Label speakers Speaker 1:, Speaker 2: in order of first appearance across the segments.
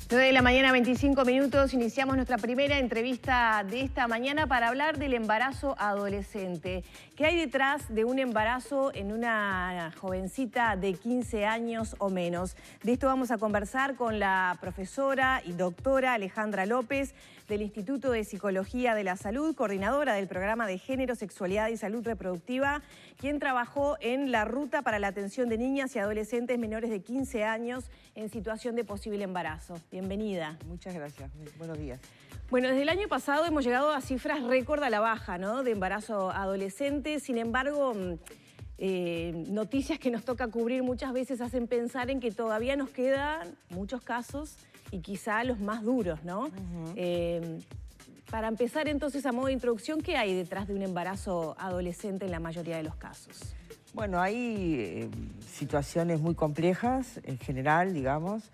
Speaker 1: 9 de la mañana, 25 minutos, iniciamos nuestra primera entrevista de esta mañana para hablar del embarazo adolescente. ¿Qué hay detrás de un embarazo en una jovencita de 15 años o menos? De esto vamos a conversar con la profesora y doctora Alejandra López del Instituto de Psicología de la Salud, coordinadora del programa de Género, Sexualidad y Salud Reproductiva, quien trabajó en la Ruta para la Atención de Niñas y Adolescentes Menores de 15 años en situación de posible embarazo. Bienvenida.
Speaker 2: Muchas gracias. Buenos días.
Speaker 1: Bueno, desde el año pasado hemos llegado a cifras récord a la baja, ¿no?, de embarazo adolescente. Sin embargo, noticias que nos toca cubrir muchas veces hacen pensar en que todavía nos quedan muchos casos y quizá los más duros, ¿no? Para empezar entonces, a modo de introducción, ¿qué hay detrás de un embarazo adolescente en la mayoría de los casos?
Speaker 2: Bueno, hay situaciones muy complejas en general, digamos.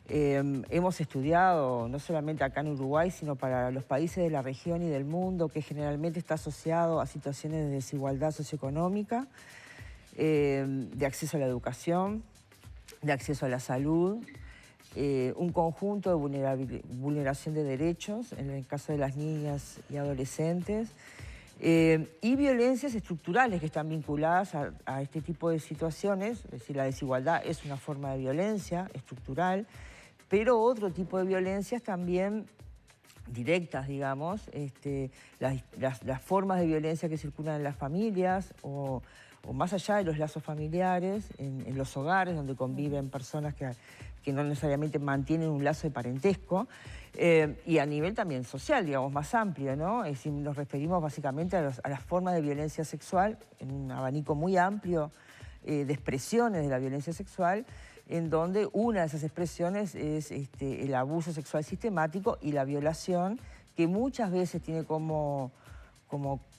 Speaker 2: Hemos estudiado, no solamente acá en Uruguay, sino para los países de la región y del mundo, que generalmente está asociado a situaciones de desigualdad socioeconómica, de acceso a la educación, de acceso a la salud, un conjunto de vulneración de derechos, en el caso de las niñas y adolescentes, y violencias estructurales que están vinculadas a este tipo de situaciones. Es decir, la desigualdad es una forma de violencia estructural, pero otro tipo de violencias también directas, digamos, las formas de violencia que circulan en las familias o más allá de los lazos familiares, en los hogares donde conviven personas que no necesariamente mantienen un lazo de parentesco, y a nivel también social, digamos, más amplio, ¿no? Es decir, nos referimos básicamente a las formas de violencia sexual, en un abanico muy amplio de expresiones de la violencia sexual, en donde una de esas expresiones es el abuso sexual sistemático y la violación, que muchas veces tiene como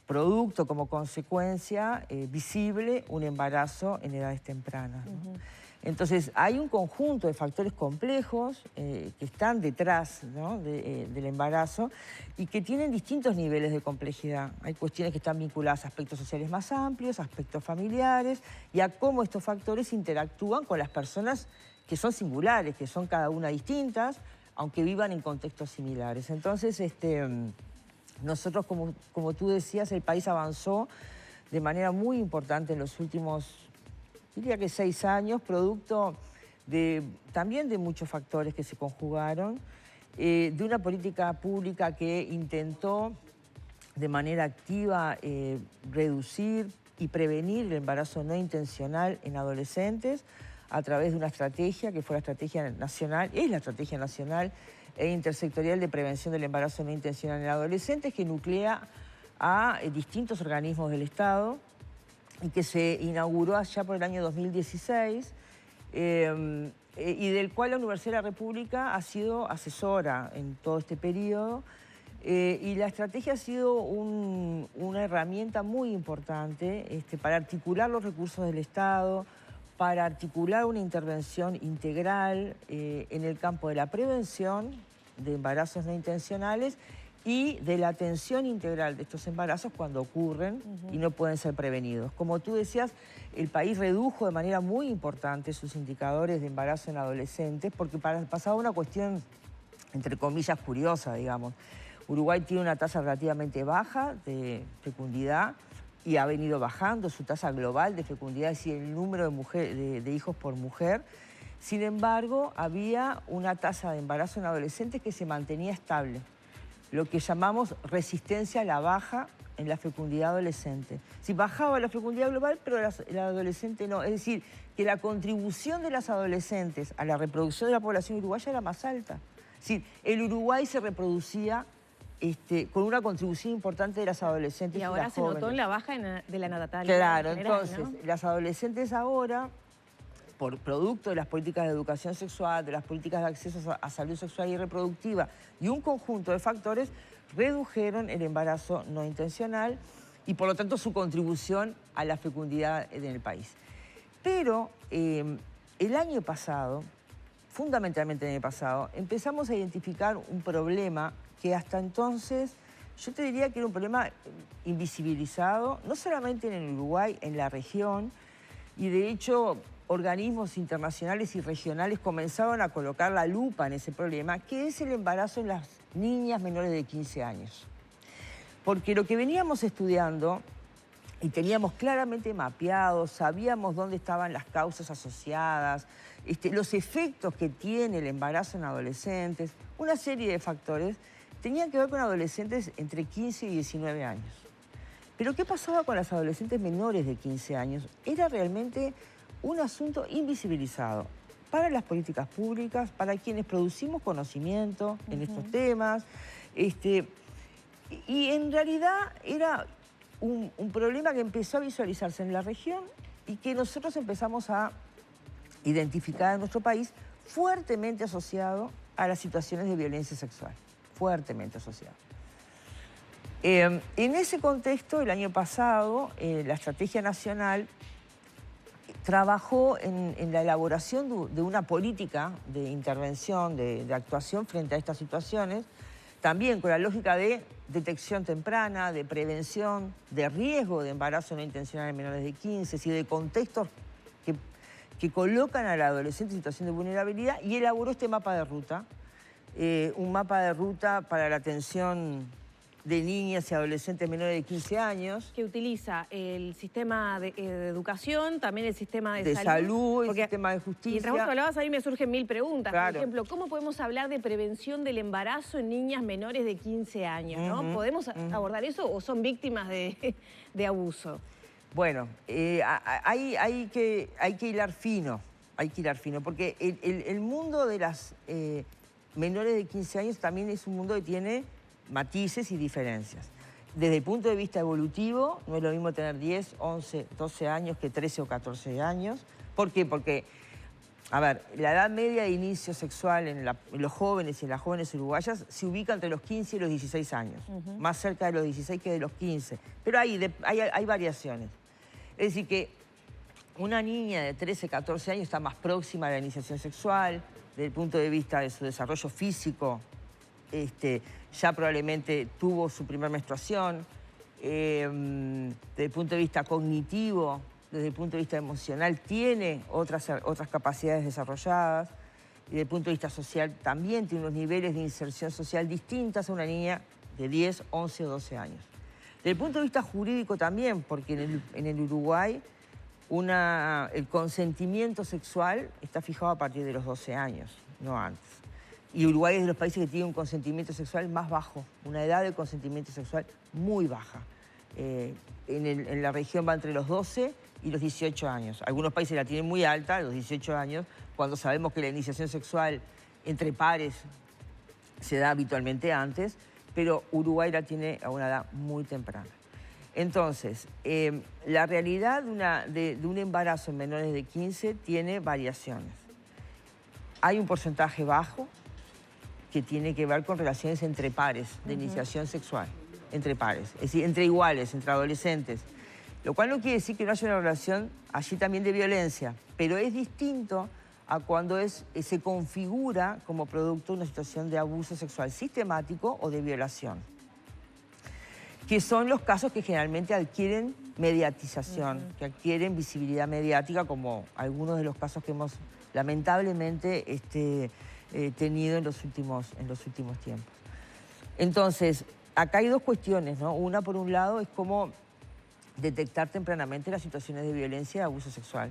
Speaker 2: producto, como consecuencia visible, un embarazo en edades tempranas, ¿no? Entonces, hay un conjunto de factores complejos que están detrás, ¿no?, del embarazo y que tienen distintos niveles de complejidad. Hay cuestiones que están vinculadas a aspectos sociales más amplios, aspectos familiares y a cómo estos factores interactúan con las personas que son singulares, que son cada una distintas, aunque vivan en contextos similares. Entonces, nosotros, como tú decías, el país avanzó de manera muy importante en los últimos, diría que 6 años, producto también de muchos factores que se conjugaron, de una política pública que intentó de manera activa reducir y prevenir el embarazo no intencional en adolescentes a través de una estrategia que fue la Estrategia Nacional, es la Estrategia Nacional e Intersectorial de Prevención del Embarazo No Intencional en Adolescentes, que nuclea a distintos organismos del Estado y que se inauguró allá por el año 2016, y del cual la Universidad de la República ha sido asesora en todo este periodo. Y la estrategia ha sido una herramienta muy importante para articular los recursos del Estado, para articular una intervención integral en el campo de la prevención de embarazos no intencionales y de la atención integral de estos embarazos cuando ocurren y no pueden ser prevenidos. Como tú decías, el país redujo de manera muy importante sus indicadores de embarazo en adolescentes porque pasaba una cuestión, entre comillas, curiosa, digamos. Uruguay tiene una tasa relativamente baja de fecundidad y ha venido bajando su tasa global de fecundidad, es decir, el número de hijos por mujer. Sin embargo, había una tasa de embarazo en adolescentes que se mantenía estable, lo que llamamos resistencia a la baja en la fecundidad adolescente. Si bajaba la fecundidad global, pero la adolescente no. Es decir, que la contribución de las adolescentes a la reproducción de la población uruguaya era más alta. Es decir, el Uruguay se reproducía con una contribución importante de las adolescentes y las jóvenes.
Speaker 1: Y ahora se notó en la baja de la natalidad.
Speaker 2: Claro,
Speaker 1: en general,
Speaker 2: entonces,
Speaker 1: ¿no?,
Speaker 2: las adolescentes ahora, por producto de las políticas de educación sexual, de las políticas de acceso a salud sexual y reproductiva y un conjunto de factores, redujeron el embarazo no intencional y por lo tanto su contribución a la fecundidad en el país. Pero el año pasado, fundamentalmente el año pasado, empezamos a identificar un problema que hasta entonces yo te diría que era un problema invisibilizado, no solamente en el Uruguay, en la región, y de hecho organismos internacionales y regionales comenzaron a colocar la lupa en ese problema, que es el embarazo en las niñas menores de 15 años. Porque lo que veníamos estudiando y teníamos claramente mapeado, sabíamos dónde estaban las causas asociadas, los efectos que tiene el embarazo en adolescentes, una serie de factores, tenían que ver con adolescentes entre 15 y 19 años. Pero ¿qué pasaba con las adolescentes menores de 15 años? Era realmente un asunto invisibilizado para las políticas públicas, para quienes producimos conocimiento en estos temas. Y en realidad era un problema que empezó a visualizarse en la región y que nosotros empezamos a identificar en nuestro país fuertemente asociado a las situaciones de violencia sexual. Fuertemente asociado. En ese contexto, el año pasado, la Estrategia Nacional trabajó en la elaboración de una política de intervención, de actuación frente a estas situaciones, también con la lógica de detección temprana, de prevención, de riesgo de embarazo no intencional en menores de 15, y de contextos que colocan al adolescente en situación de vulnerabilidad, y elaboró este mapa de ruta, un mapa de ruta para la atención de niñas y adolescentes menores de 15 años.
Speaker 1: Que utiliza el sistema de educación, también el sistema de
Speaker 2: salud, el sistema de justicia.
Speaker 1: Y mientras vos hablabas, a mí me surgen mil preguntas.
Speaker 2: Claro.
Speaker 1: Por ejemplo, ¿cómo podemos hablar de prevención del embarazo en niñas menores de 15 años? ¿No? ¿Podemos abordar eso o son víctimas de abuso?
Speaker 2: Bueno, hay que hilar fino, porque el mundo de las menores de 15 años también es un mundo que tiene matices y diferencias. Desde el punto de vista evolutivo, no es lo mismo tener 10, 11, 12 años que 13 o 14 años. ¿Por qué? Porque, a ver, la edad media de inicio sexual en los jóvenes y en las jóvenes uruguayas se ubica entre los 15 y los 16 años, más cerca de los 16 que de los 15. Pero hay variaciones. Es decir, que una niña de 13, 14 años está más próxima a la iniciación sexual, desde el punto de vista de su desarrollo físico, ya probablemente tuvo su primera menstruación, desde el punto de vista cognitivo, desde el punto de vista emocional, tiene otras capacidades desarrolladas, y desde el punto de vista social también tiene unos niveles de inserción social distintas a una niña de 10, 11 o 12 años. Desde el punto de vista jurídico también, porque en el Uruguay el consentimiento sexual está fijado a partir de los 12 años, no antes. Y Uruguay es de los países que tiene un consentimiento sexual más bajo, una edad de consentimiento sexual muy baja. En la región va entre los 12 y los 18 años. Algunos países la tienen muy alta, los 18 años, cuando sabemos que la iniciación sexual entre pares se da habitualmente antes, pero Uruguay la tiene a una edad muy temprana. Entonces, la realidad de un embarazo en menores de 15 tiene variaciones. Hay un porcentaje bajo que tiene que ver con relaciones entre pares, de iniciación sexual, entre pares, es decir, entre iguales, entre adolescentes. Lo cual no quiere decir que no haya una relación allí también de violencia, pero es distinto a cuando se configura como producto de una situación de abuso sexual sistemático o de violación, que son los casos que generalmente adquieren mediatización, que adquieren visibilidad mediática, como algunos de los casos que hemos lamentablemente tenido en los últimos tiempos. Entonces, acá hay dos cuestiones, ¿no? Una, por un lado, es cómo detectar tempranamente las situaciones de violencia y abuso sexual.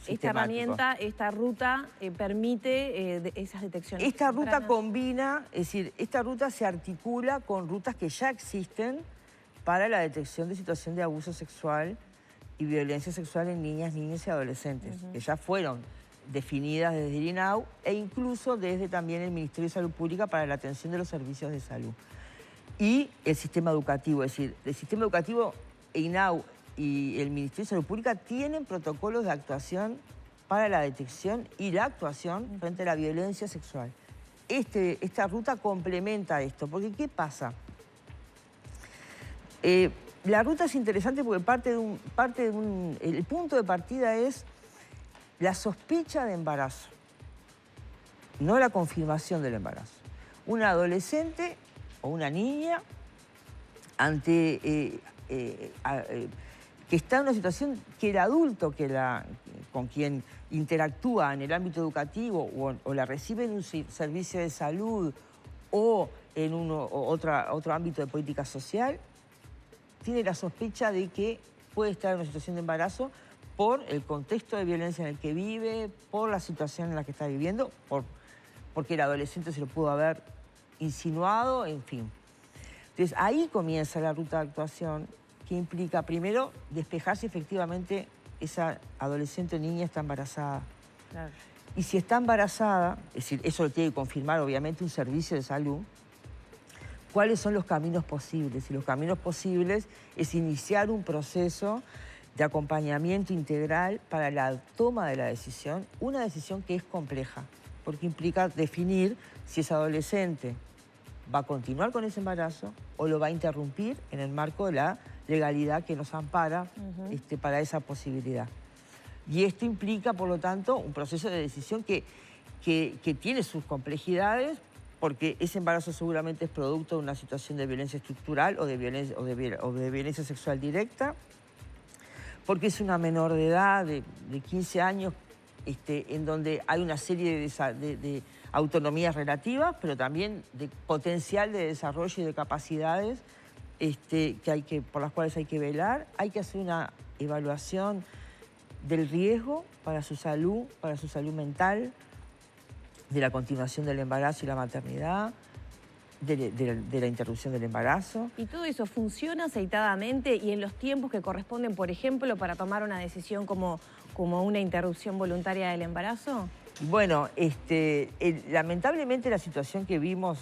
Speaker 1: Esta herramienta, esta ruta permite esas detecciones.
Speaker 2: Esta ruta combina, es decir, esta ruta se articula con rutas que ya existen para la detección de situación de abuso sexual y violencia sexual en niñas, niños y adolescentes, que ya fueron definidas desde el INAU e incluso desde también el Ministerio de Salud Pública para la atención de los servicios de salud. Y el sistema educativo, es decir, el sistema educativo, INAU y el Ministerio de Salud Pública tienen protocolos de actuación para la detección y la actuación frente a la violencia sexual. Esta ruta complementa esto, porque ¿qué pasa? La ruta es interesante porque el punto de partida es la sospecha de embarazo, no la confirmación del embarazo. Un adolescente o una niña que está en una situación que el adulto que la con quien interactúa en el ámbito educativo o la recibe en un servicio de salud o en otro ámbito de política social, tiene la sospecha de que puede estar en una situación de embarazo por el contexto de violencia en el que vive, por la situación en la que está viviendo, porque el adolescente se lo pudo haber insinuado, en fin. Entonces ahí comienza la ruta de actuación que implica primero despejar si efectivamente esa adolescente o niña está embarazada.
Speaker 1: Claro.
Speaker 2: Y si está embarazada, es decir, eso lo tiene que confirmar obviamente un servicio de salud, ¿cuáles son los caminos posibles? Y los caminos posibles es iniciar un proceso de acompañamiento integral para la toma de la decisión, una decisión que es compleja, porque implica definir si ese adolescente va a continuar con ese embarazo o lo va a interrumpir en el marco de la legalidad que nos ampara para esa posibilidad. Y esto implica, por lo tanto, un proceso de decisión que tiene sus complejidades, porque ese embarazo seguramente es producto de una situación de violencia estructural o de violencia sexual directa, porque es una menor de edad, de 15 años, en donde hay una serie de autonomías relativas, pero también de potencial de desarrollo y de capacidades por las cuales hay que velar. Hay que hacer una evaluación del riesgo para su salud mental, de la continuación del embarazo y la maternidad, de la interrupción del embarazo.
Speaker 1: ¿Y todo eso funciona aceitadamente y en los tiempos que corresponden, por ejemplo, para tomar una decisión como una interrupción voluntaria del embarazo?
Speaker 2: Bueno, lamentablemente la situación que vimos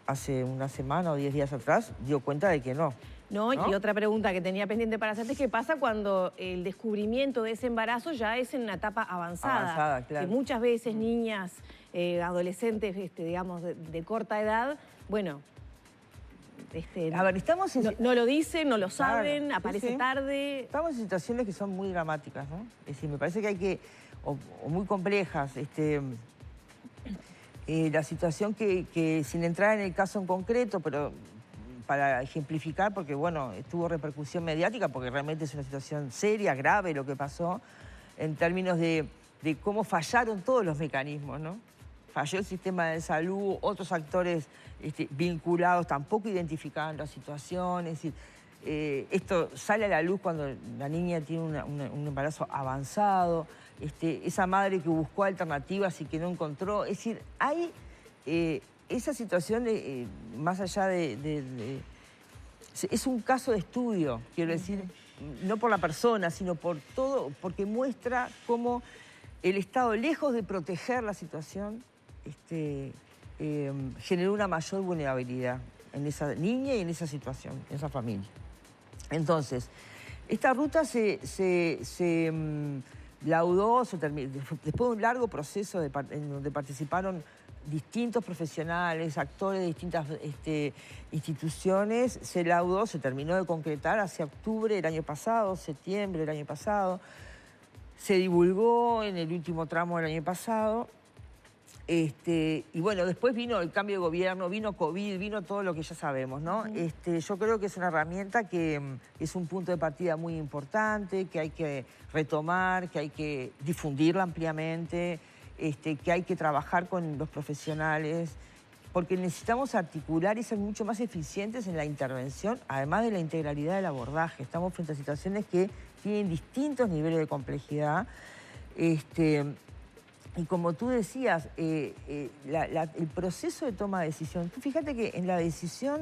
Speaker 2: hace una semana o 10 días atrás dio cuenta de que no.
Speaker 1: No, y otra pregunta que tenía pendiente para hacerte es qué pasa cuando el descubrimiento de ese embarazo ya es en una etapa avanzada.
Speaker 2: Claro.
Speaker 1: Que muchas veces niñas, adolescentes, digamos, de corta edad, bueno,
Speaker 2: a ver,
Speaker 1: no lo dicen, no lo saben,
Speaker 2: claro,
Speaker 1: aparece tarde.
Speaker 2: Estamos en situaciones que son muy dramáticas, ¿no? Es decir, me parece que hay que, o muy complejas, la situación que sin entrar en el caso en concreto, pero para ejemplificar, porque bueno, tuvo repercusión mediática, porque realmente es una situación seria, grave lo que pasó, en términos de cómo fallaron todos los mecanismos, ¿no? Falló el sistema de salud, otros actores vinculados tampoco identificaban la situación, es decir, esto sale a la luz cuando la niña tiene un embarazo avanzado, esa madre que buscó alternativas y que no encontró, es decir, hay esa situación, más allá es un caso de estudio, quiero decir, no por la persona, sino por todo, porque muestra cómo el Estado, lejos de proteger la situación, generó una mayor vulnerabilidad en esa niña y en esa situación, en esa familia. Entonces, esta ruta se laudó, después de un largo proceso en donde participaron distintos profesionales, actores de distintas instituciones, se laudó, se terminó de concretar hacia octubre del año pasado, septiembre del año pasado, se divulgó en el último tramo del año pasado, y bueno, después vino el cambio de gobierno, vino COVID, vino todo lo que ya sabemos, ¿no? Yo creo que es una herramienta que es un punto de partida muy importante, que hay que retomar, que hay que difundirla ampliamente, que hay que trabajar con los profesionales, porque necesitamos articular y ser mucho más eficientes en la intervención, además de la integralidad del abordaje. Estamos frente a situaciones que tienen distintos niveles de complejidad, y como tú decías, el proceso de toma de decisión, tú fíjate que en la decisión,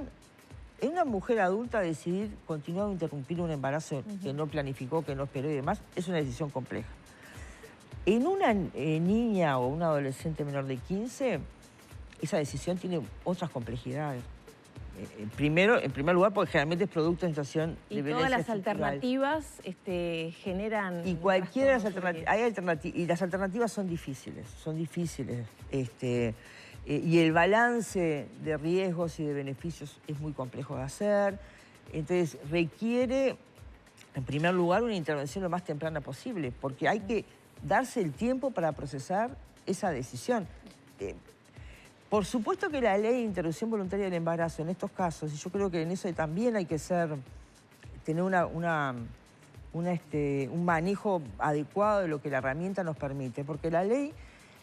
Speaker 2: en una mujer adulta decidir continuar o interrumpir un embarazo que no planificó, que no esperó y demás, es una decisión compleja. En una niña o un adolescente menor de 15, esa decisión tiene otras complejidades. En primer lugar, porque generalmente es producto de situación de violencia.
Speaker 1: Y todas las
Speaker 2: estructural.
Speaker 1: Alternativas generan...
Speaker 2: Y cualquiera de las alternativas, hay alternativas, y las alternativas son difíciles, y el balance de riesgos y de beneficios es muy complejo de hacer. Entonces requiere, en primer lugar, una intervención lo más temprana posible, porque hay que darse el tiempo para procesar esa decisión. Por supuesto que la ley de interrupción voluntaria del embarazo en estos casos, y yo creo que en eso también hay que tener un manejo adecuado de lo que la herramienta nos permite, porque la ley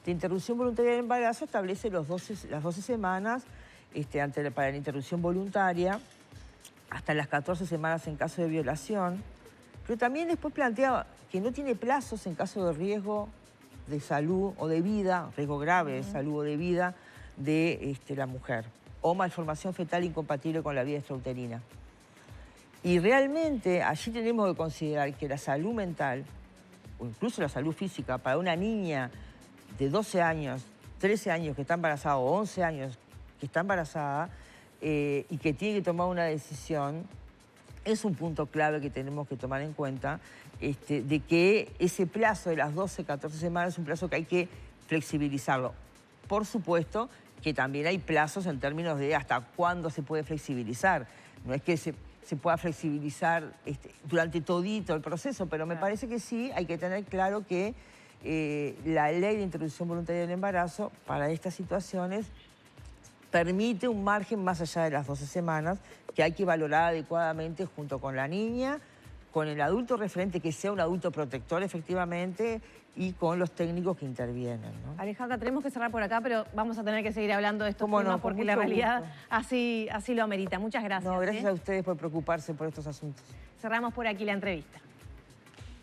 Speaker 2: de interrupción voluntaria del embarazo establece las 12 semanas para la interrupción voluntaria, hasta las 14 semanas en caso de violación, pero también después plantea que no tiene plazos en caso de riesgo de salud o de vida, riesgo grave de salud o de vida de la mujer, o malformación fetal incompatible con la vida extrauterina. Y realmente allí tenemos que considerar que la salud mental, o incluso la salud física, para una niña de 12 años, 13 años que está embarazada, o 11 años que está embarazada, y que tiene que tomar una decisión, es un punto clave que tenemos que tomar en cuenta, de que ese plazo de las 12, 14 semanas es un plazo que hay que flexibilizarlo. Por supuesto que también hay plazos en términos de hasta cuándo se puede flexibilizar. No es que se pueda flexibilizar durante todito el proceso, pero me parece que sí hay que tener claro que la ley de interrupción voluntaria del embarazo para estas situaciones permite un margen más allá de las 12 semanas que hay que valorar adecuadamente junto con la niña, con el adulto referente, que sea un adulto protector efectivamente, y con los técnicos que intervienen, ¿no?
Speaker 1: Alejandra, tenemos que cerrar por acá, pero vamos a tener que seguir hablando de estos temas
Speaker 2: no,
Speaker 1: porque la realidad así lo amerita. Muchas gracias.
Speaker 2: No, gracias a ustedes por preocuparse por estos asuntos.
Speaker 1: Cerramos por aquí la entrevista.